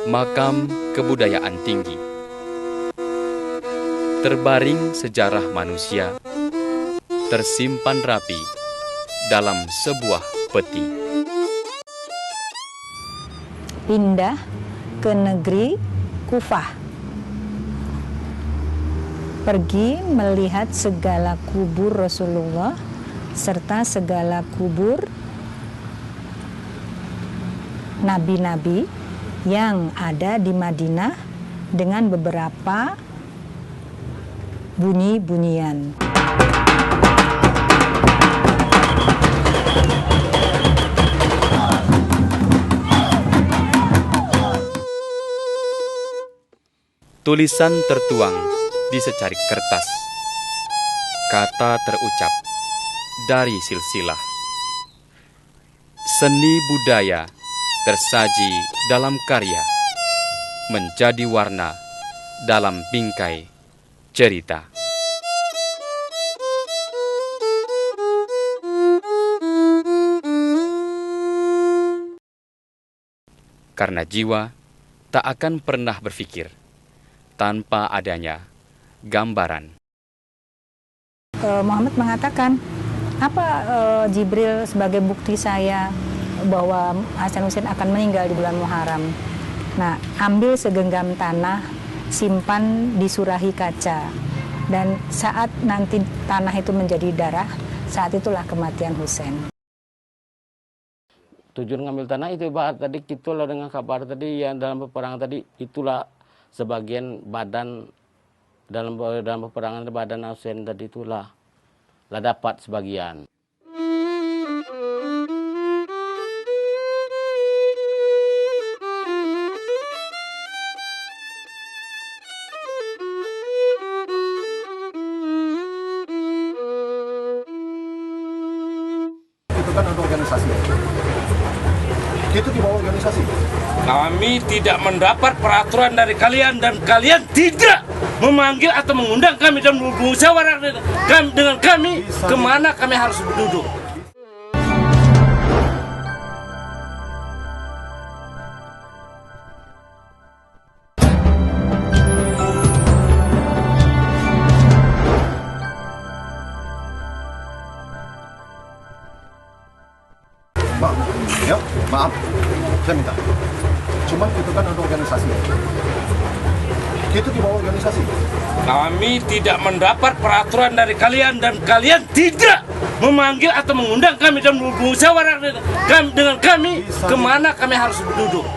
Makam kebudayaan tinggi. Terbaring sejarah manusia, tersimpan rapi dalam sebuah peti. Pindah ke negeri Kufah. Pergi melihat segala kubur Rasulullah serta segala kubur nabi-nabi yang ada di Madinah dengan beberapa bunyi-bunyian. Tulisan tertuang di secarik kertas. Kata terucap dari silsilah. Seni budaya tersaji dalam karya, menjadi warna dalam bingkai cerita. Karena jiwa tak akan pernah berpikir tanpa adanya gambaran. Muhammad mengatakan, apa Jibril sebagai bukti saya bahwa Hasan Hussein akan meninggal di bulan Muharram. Nah, ambil segenggam tanah, simpan di surahi kaca. Dan saat nanti tanah itu menjadi darah, saat itulah kematian Hussein. Tujuan ngambil tanah itu ibarat tadi itulah dengan kabar tadi yang dalam peperangan tadi, itulah sebagian badan dalam peperangan badan Hussein tadi itulah dapat sebagian. Itu kan ada organisasi. Itu di bawah organisasi. Kami tidak mendapat peraturan dari kalian dan kalian tidak memanggil atau mengundang kami dan bermusyawarah dengan kami kemana kami harus duduk. Maaf, saya minta. Cuman itu kan ada organisasi. Itu di bawah organisasi. Kami tidak mendapat peraturan dari kalian dan kalian tidak memanggil atau mengundang kami dan bermusyawarah dengan kami kemana kami harus duduk.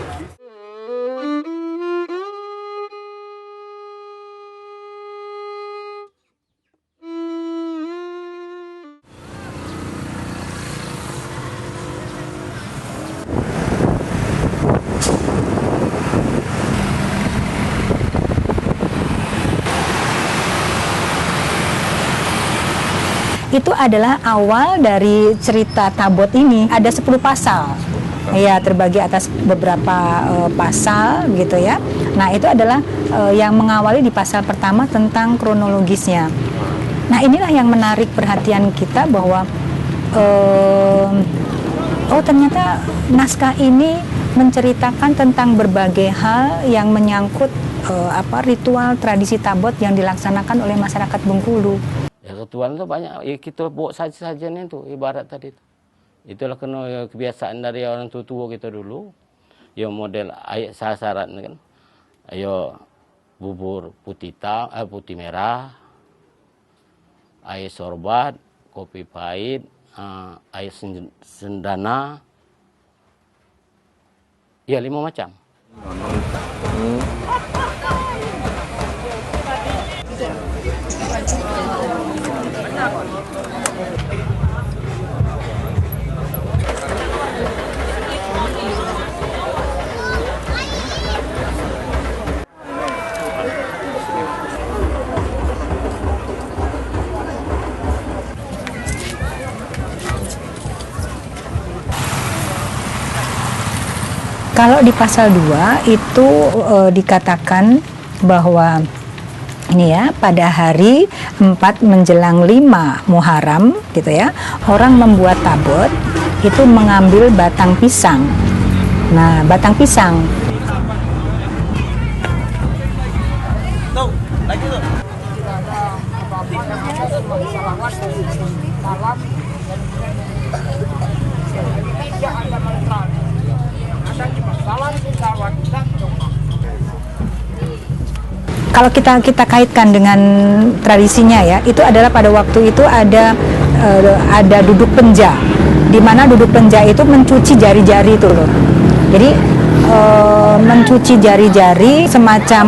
Itu adalah awal dari cerita Tabot ini. Ada 10 pasal. Ya, terbagi atas beberapa pasal gitu ya. Nah, itu adalah yang mengawali di pasal pertama tentang kronologisnya. Nah, inilah yang menarik perhatian kita bahwa ternyata naskah ini menceritakan tentang berbagai hal yang menyangkut ritual tradisi Tabot yang dilaksanakan oleh masyarakat Bengkulu. Ya, ritual itu banyak, ya, kita buat saja-sajanya itu ibarat tadi itu. Itulah kena kebiasaan dari orang tua kita dulu. Ya model air sasaran kan. Ayo bubur putih merah, air sorbat, kopi pahit, air sendana. Ya 5 macam. Kalau di pasal 2 itu dikatakan bahwa ini ya, pada hari 4 menjelang 5 Muharram gitu ya, orang membuat tabot itu mengambil batang pisang. Nah, batang pisang Kalau kita kaitkan dengan tradisinya ya, itu adalah pada waktu itu ada duduk penja, di mana duduk penja itu mencuci jari-jari itu loh. Jadi mencuci jari-jari semacam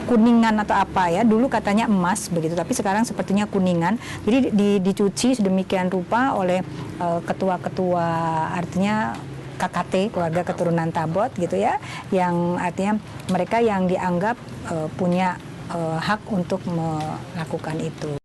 kuningan atau apa ya, dulu katanya emas begitu, tapi sekarang sepertinya kuningan. Jadi dicuci sedemikian rupa oleh ketua-ketua, artinya KKT, keluarga keturunan Tabot gitu ya, yang artinya mereka yang dianggap punya hak untuk melakukan itu.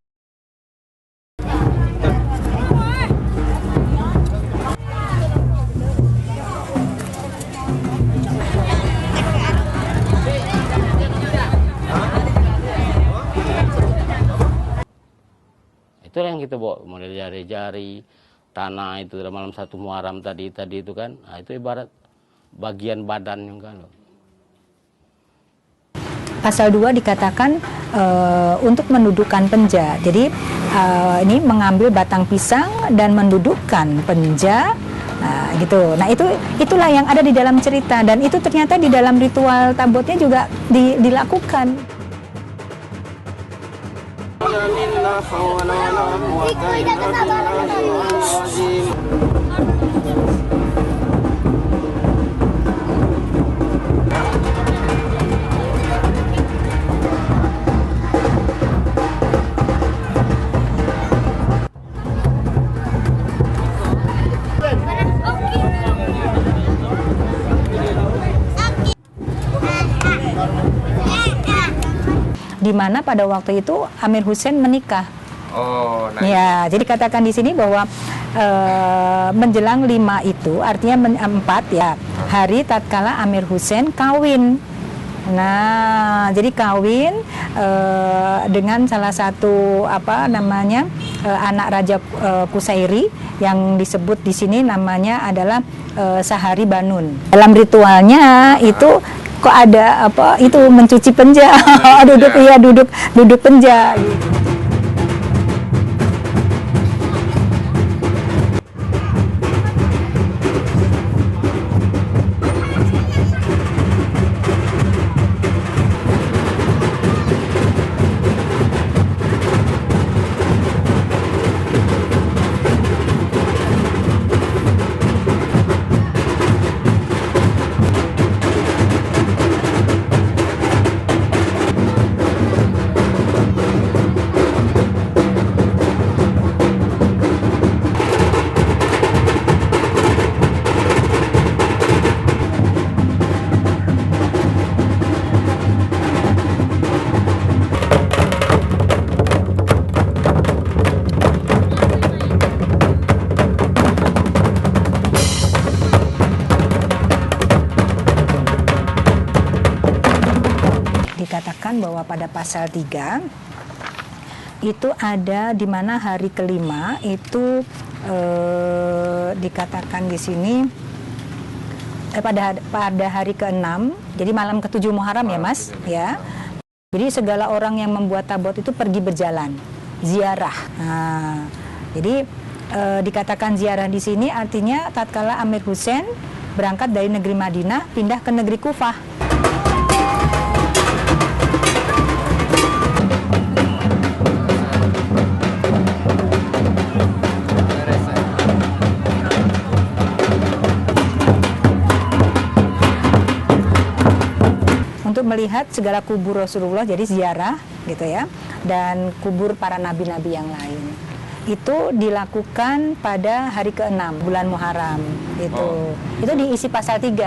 Itulah yang kita bawa, model jari-jari, tanah itu dalam malam 1 Muharram tadi itu kan, nah, itu ibarat bagian badan juga loh. Pasal 2 dikatakan untuk mendudukan penja. Jadi ini mengambil batang pisang dan mendudukkan penja, gitu. Nah itulah yang ada di dalam cerita, dan itu ternyata di dalam ritual Tabotnya juga dilakukan. Di mana pada waktu itu Amir Hussein menikah. Oh, nah Ya, jadi katakan di sini bahwa menjelang 5 itu, artinya 4 ya, hari tatkala Amir Hussein kawin. Nah, jadi kawin dengan salah satu anak Raja Kusairi yang disebut di sini namanya adalah Sahari Banun. Dalam ritualnya itu kok ada itu mencuci penja, duduk penja. Dikatakan bahwa pada pasal 3 itu ada di mana hari kelima itu dikatakan di sini pada hari ke-6, jadi malam ke-7 Muharram ya Mas ya. Jadi segala orang yang membuat tabot itu pergi berjalan ziarah. Nah, jadi dikatakan ziarah di sini artinya tatkala Amir Hussein berangkat dari negeri Madinah pindah ke negeri Kufah. Untuk melihat segala kubur Rasulullah, jadi ziarah gitu ya, dan kubur para nabi-nabi yang lain. Itu dilakukan pada hari ke-6 bulan Muharram. Itu diisi pasal 3.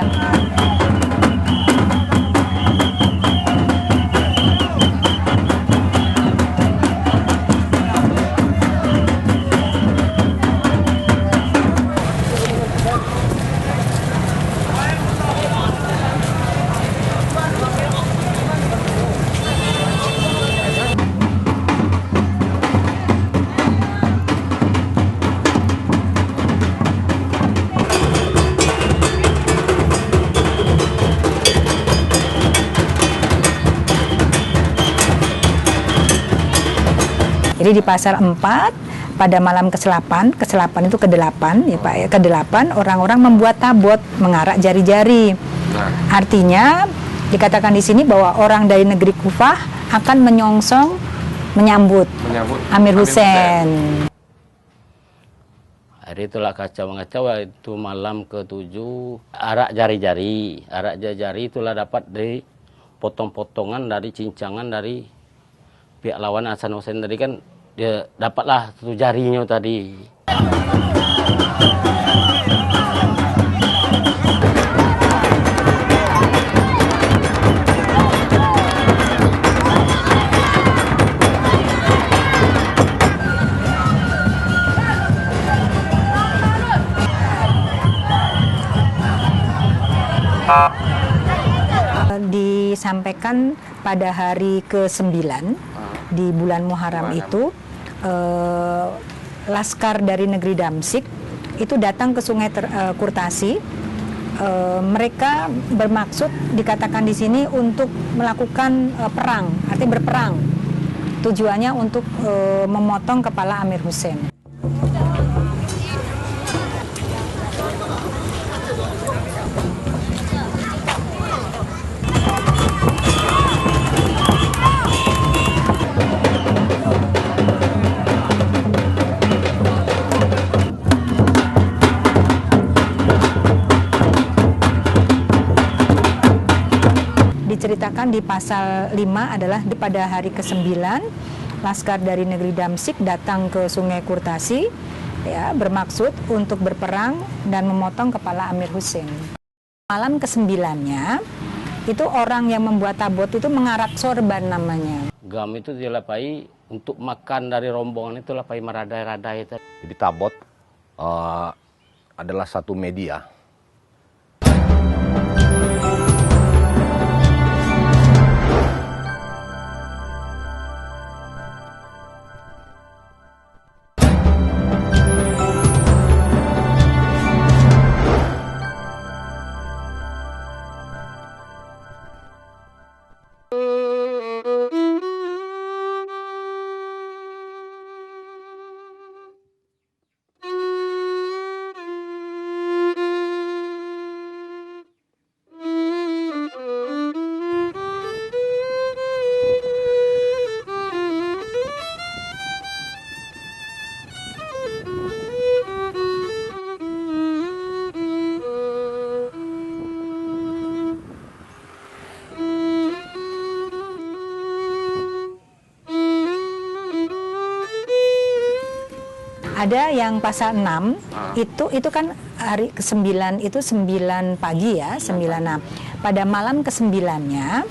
Jadi di pasal 4 pada malam ke-8 itu ke-8 ya Pak ya, ke-8 orang-orang membuat tabot mengarak jari-jari. Artinya dikatakan di sini bahwa orang dari negeri Kufah akan menyongsong menyambut Amir Hussein. Hari itulah kacau mengacau, itu malam ke-7 arak jari-jari. Arak jari-jari itulah dapat dari potong-potongan dari cincangan dari pihak lawan Hasan Hussein tadi kan, dia dapatlah satu jarinya tadi. Disampaikan pada hari ke-9 di bulan Muharram itu laskar dari negeri Damsyik itu datang ke Sungai Kurtasi. Mereka bermaksud dikatakan di sini untuk melakukan perang, artinya berperang. Tujuannya untuk memotong kepala Amir Hussein. Diceritakan di pasal 5 adalah pada hari ke-9 laskar dari negeri Damsyik datang ke Sungai Kurtasi ya, bermaksud untuk berperang dan memotong kepala Amir Hussein. Malam ke-9-nya itu orang yang membuat tabot itu mengarak sorban namanya. Gam itu dilapai untuk makan dari rombongan itu lapai meradai-radai. Jadi tabot adalah satu media. Ada yang pasal 6 itu kan hari ke-9 itu 9 pagi ya, 9. Pada malam ke-9-nya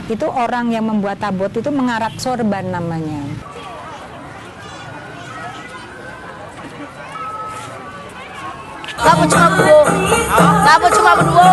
itu orang yang membuat tabot itu mengarak sorban namanya. Kamu cuma berdua. Kamu cuma berdua.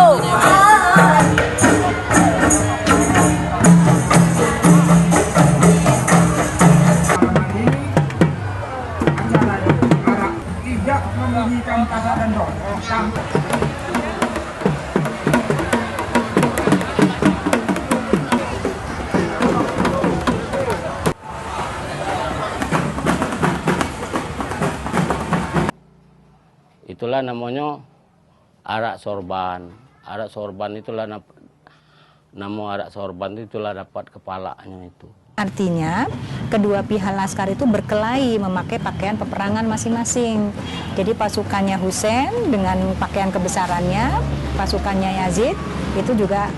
Itulah namanya arak sorban. Arak sorban itulah nama arak sorban itulah dapat kepalanya itu. Artinya kedua pihak laskar itu berkelahi memakai pakaian peperangan masing-masing. Jadi pasukannya Hussein dengan pakaian kebesarannya, pasukannya Yazid itu juga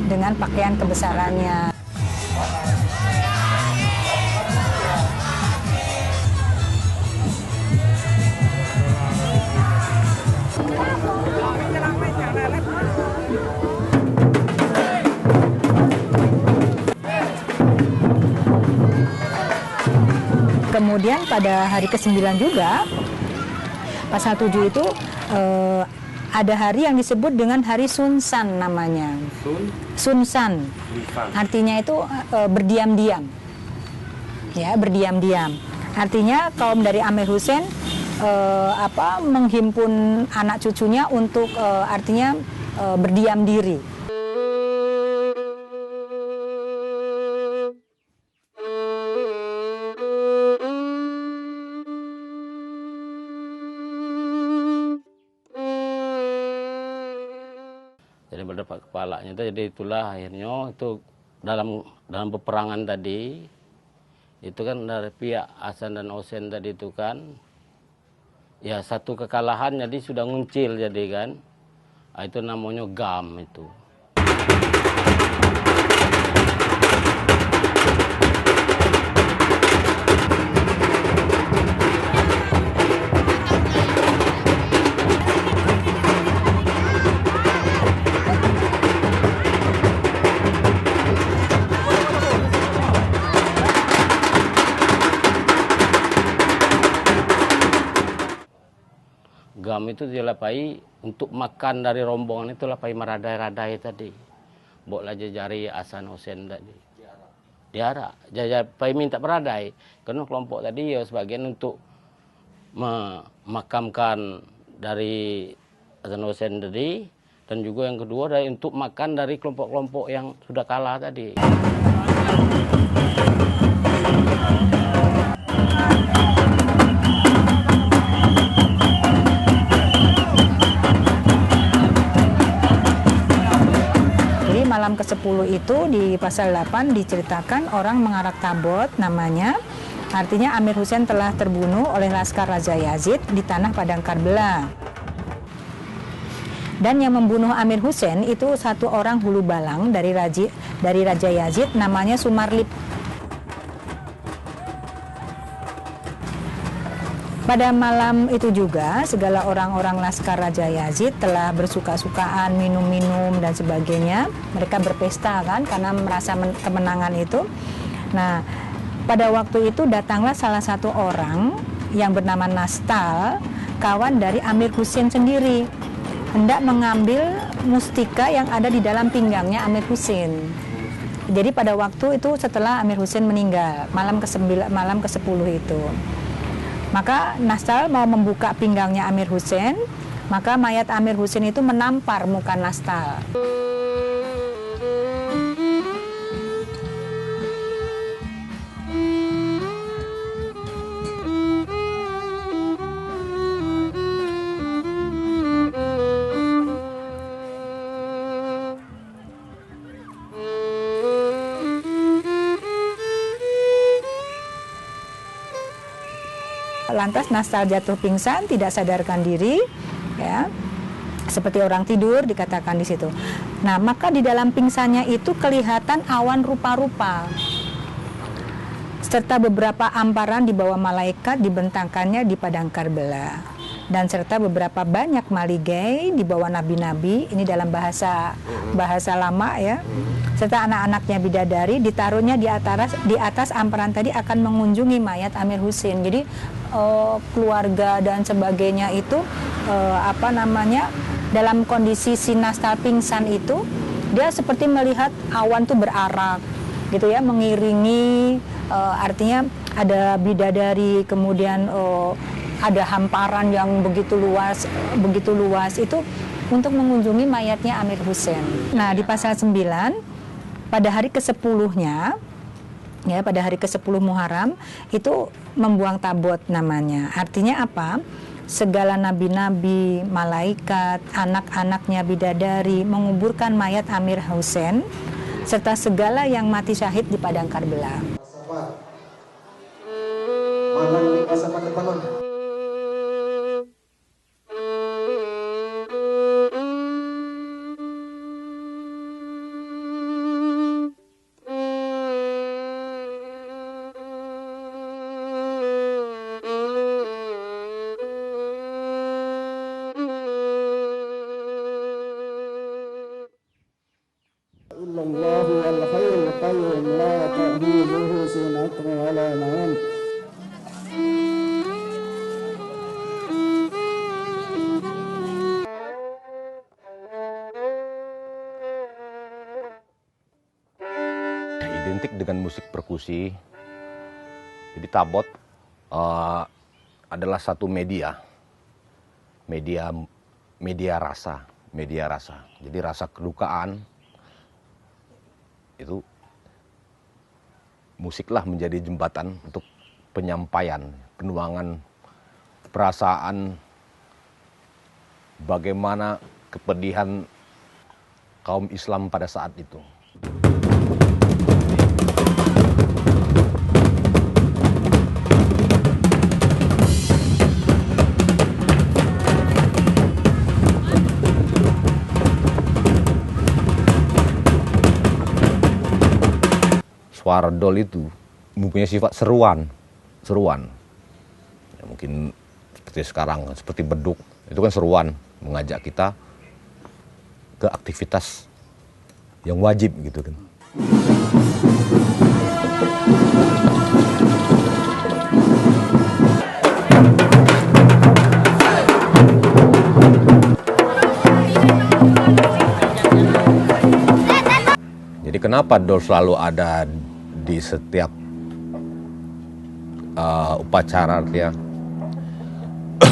dengan pakaian kebesarannya. Kemudian pada hari ke-9 juga, pasal 7 itu ada hari yang disebut dengan hari Sunsan namanya. Sunsan. Artinya itu berdiam-diam. Ya, berdiam-diam. Artinya kaum dari Amir Hussein menghimpun anak cucunya untuk artinya berdiam diri. Jadi berdapat kepalanya itu, jadi itulah akhirnya itu dalam peperangan tadi itu kan dari pihak Hasan dan Husein tadi itu kan ya satu kekalahan jadi sudah nguncil jadi kan. Itu namanya GAM itu. GAM itu dilapai untuk makan dari rombongan itu lapai meradai-radai tadi. Boklah jari Hasan Husein tadi. Diarak. Jajapai minta meradai. Karena kelompok tadi ya sebagian untuk memakamkan dari Hasan Husein tadi. Dan juga yang kedua dari untuk makan dari kelompok-kelompok yang sudah kalah tadi. Malam ke-10 itu di pasal 8 diceritakan orang mengarak tabot namanya, artinya Amir Husein telah terbunuh oleh laskar Raja Yazid di tanah Padang Karbala. Dan yang membunuh Amir Husein itu satu orang hulu balang dari Raja Yazid namanya Sumarlip. Pada malam itu juga, segala orang-orang laskar Raja Yazid telah bersuka-sukaan, minum-minum dan sebagainya. Mereka berpesta kan, karena merasa kemenangan itu. Nah, pada waktu itu datanglah salah satu orang yang bernama Nastal, kawan dari Amir Husein sendiri. Hendak mengambil mustika yang ada di dalam pinggangnya Amir Husein. Jadi pada waktu itu setelah Amir Husein meninggal, malam ke-10 itu. Maka Nastal mau membuka pinggangnya Amir Husein, maka mayat Amir Husein itu menampar muka Nastal. Lantas Nastal jatuh pingsan, tidak sadarkan diri, ya, seperti orang tidur dikatakan di situ. Nah, maka di dalam pingsannya itu kelihatan awan rupa-rupa, serta beberapa amparan di bawah malaikat dibentangkannya di Padang Karbala, dan serta beberapa banyak maligai di bawah nabi-nabi. Ini dalam bahasa lama ya. Serta anak-anaknya bidadari ditaruhnya di atas amparan tadi akan mengunjungi mayat Amir Husein. Jadi keluarga dan sebagainya itu dalam kondisi si Nastal pingsan itu dia seperti melihat awan tuh berarak gitu ya, mengiringi artinya ada bidadari, kemudian ada hamparan yang begitu luas itu untuk mengunjungi mayatnya Amir Husein. Nah, di pasal 9 pada hari ke-10-nya, ya, pada hari ke-10 Muharram itu membuang tabot namanya. Artinya apa? Segala nabi-nabi, malaikat, anak-anaknya bidadari menguburkan mayat Amir Husein serta segala yang mati syahid di Padang Karbala. Identik dengan musik perkusi. Jadi tabot adalah satu media rasa. Jadi rasa kedukaan itu musiklah menjadi jembatan untuk penyampaian, penuangan perasaan, bagaimana kepedihan kaum Islam pada saat itu. Suara dol itu mempunyai sifat seruan. Ya, mungkin seperti sekarang, seperti beduk, itu kan seruan, mengajak kita ke aktivitas yang wajib gitu kan. Jadi kenapa dol selalu ada di setiap upacara ya,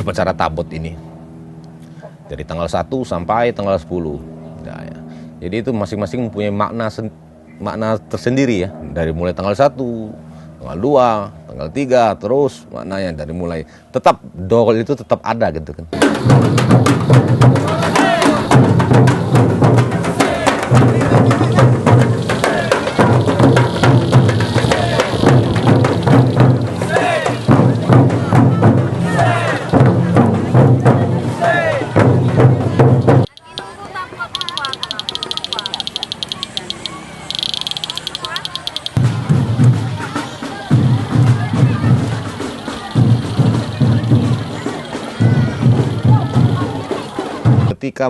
upacara tabot ini, dari tanggal 1 sampai tanggal 10. Nah, ya. Jadi itu masing-masing mempunyai makna tersendiri ya, dari mulai tanggal 1, tanggal 2, tanggal 3, terus maknanya dari mulai tetap dol itu tetap ada gitu kan. Ketika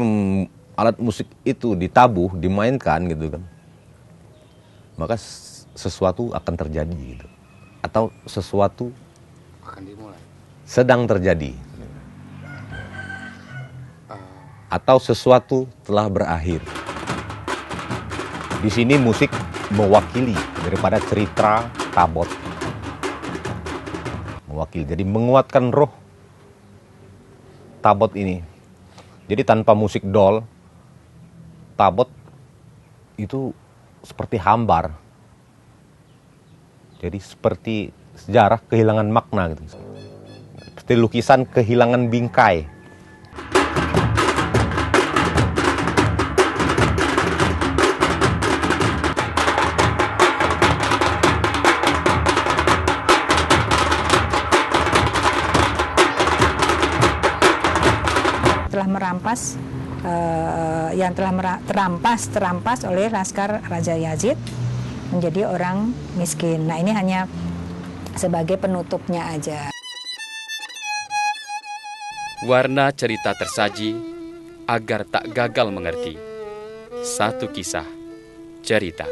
alat musik itu ditabuh, dimainkan gitu kan, maka sesuatu akan terjadi gitu, atau sesuatu akan dimulai, sedang terjadi, atau sesuatu telah berakhir. Di sini musik mewakili daripada cerita tabot, mewakili, jadi menguatkan roh tabot ini. Jadi tanpa musik dol, tabot itu seperti hambar. Jadi seperti sejarah kehilangan makna gitu. Seperti lukisan kehilangan bingkai. Telah merampas yang telah terampas oleh Laskar Raja Yazid menjadi orang miskin. Nah, ini hanya sebagai penutupnya aja. Warna cerita tersaji agar tak gagal mengerti. Satu kisah cerita.